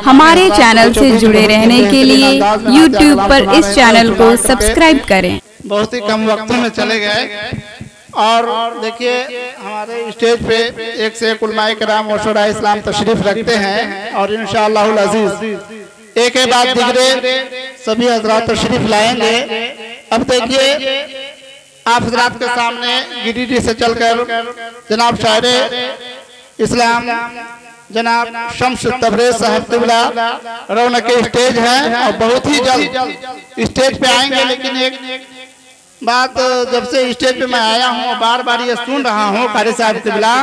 हमारे चैनल से जुड़े रहने के लिए YouTube पर इस चैनल को सब्सक्राइब करें। बहुत ही कम वक्त में चले गए और देखिए हमारे स्टेज पे एक से एक उलमाए किराम और शुराए इस्लाम तशरीफ रखते हैं और इंशाअल्लाहुल अजीज एक के बाद दिगरे सभी हजरात तशरीफ लाएंगे। अब देखिए आप हजरात के सामने गिरिडीह से चलकर जनाब शायरे इस्लाम जनाब शम्स तबरेज साहब क़िबला रौनक के स्टेज है और बहुत ही जल्द स्टेज पे आएंगे। लेकिन एक बात, जब से स्टेज पे मैं आया हूँ बार बार ये सुन रहा हूँ कारी साहब क़िबला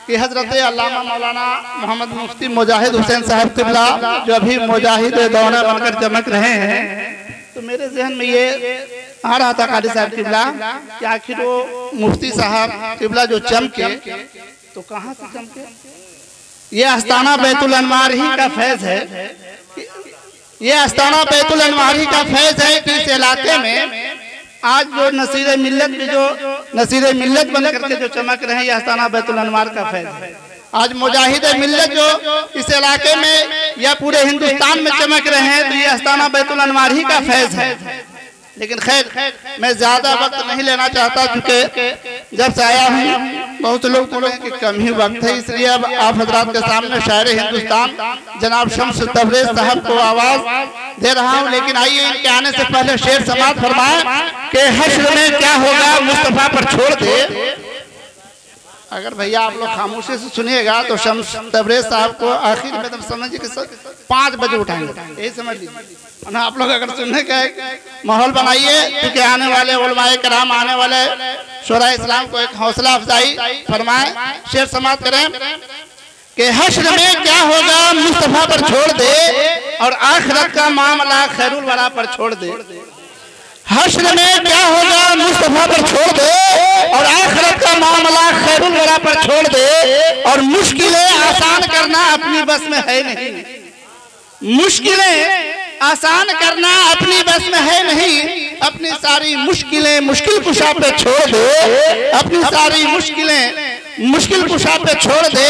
कि हजरत अल्लामा मौलाना मोहम्मद मुफ्ती मुजाहिद हुसैन साहब क़िबला जो अभी मुजाहिद दौना बनकर चमक रहे हैं, तो मेरे जहन में ये आ रहा था कारी साहब क़िबला कि आखिर वो मुफ्ती साहब क़िबला जो चमके तो कहाँ से चमके। ये आस्ताना बैतुल अनवार ही का फैज है, ये आस्ताना बैतुल अनवार ही का फैज है कि इस इलाके में आज जो नसीरे मिल्लत भी जो नसीरे मिल्लत बन करके जो चमक रहे हैं ये आस्ताना बैतुल अनवार का फैज है। आज मुजाहिद मिल्लत जो इस इलाके में या पूरे हिंदुस्तान में चमक रहे हैं तो ये आस्ताना बैतुल अनवार ही का फैज है। लेकिन खैर मैं ज्यादा वक्त नहीं लेना चाहता क्योंकि जब से आया हूँ बहुत से लोग बोले कि कम ही वक्त है, इसलिए अब आप हजरात के सामने शायर हिंदुस्तान जनाब शम्स तबरेज साहब को आवाज दे रहा हूँ। लेकिन आइए इनके आने से पहले शेर समाप्त फरमाए कि हश्र में क्या होगा मुस्तफा पर छोड़ दे। अगर भैया आप लोग खामोशी से सुनिएगा तो शम्स तबरेज साहब को आखिर में तुम समझिए कि 5 बजे उठाएंगे, यही समझ लीजिए ना। आप लोग अगर सुनने का माहौल बनाइए क्योंकि आने वाले उलमाए कराम आने वाले शुरा इस्लाम को एक हौसला अफजाई फरमाए। शेर समाप्त करें कि हश्र में क्या होगा मुस्तफा पर छोड़ दे और आखिरत का मामला खैरुल वरा पर छोड़ दे। हश्र में क्या होगा मुस्तफा पर छोड़ दे और आखिरत का मामला खैरुल वरा पर छोड़ दे। और मुश्किलें आसान करना अपनी बस में है नहीं, मुश्किलें आसान करना अपनी बस में है नहीं। अपनी सारी मुश्किलें मुश्किल कुशा पे छोड़ दे, अपनी सारी मुश्किलें मुश्किल कुशा पे छोड़ दे।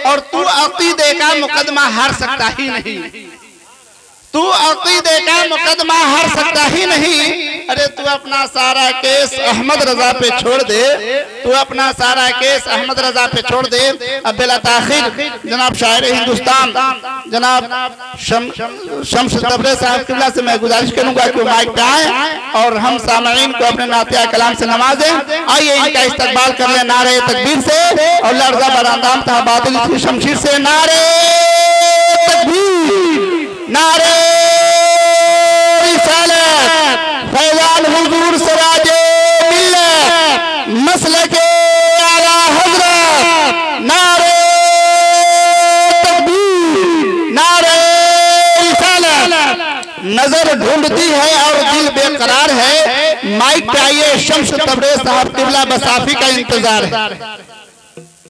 और तू अकीदे का मुकदमा हार सकता ही नहीं, तू अकीदे का मुकदमा हार सकता ही नहीं। अरे तू अपना सारा केस अहमद रजा पे छोड़ दे, तू अपना सारा केस अहमद रजा पे छोड़ दे। अब बिला ताखिर जनाब शायर हिंदुस्तान जनाब शम्स तबरेज साहब क़िबला से मैं गुजारिश करूंगा कि माइक पे आए और हम सामईन को अपने नातिया कलाम से नवाजें। आइए इनका इस्तकबाल कर ले नारे तकबीर से और लर्जा बरांदाम था बातिल की शमशीर से। नारे तकबीर, नारे रिसालत, फैजान हुजूर सिराजे मिल्लत, मसलके आला हज़रत। नारे तकबीर, नारे रिसालत। नजर ढूंढती है और दिल बेकरार है। माइक पे आइए शम्स तबरेज साहब क़िबला बसाफी का इंतजार है।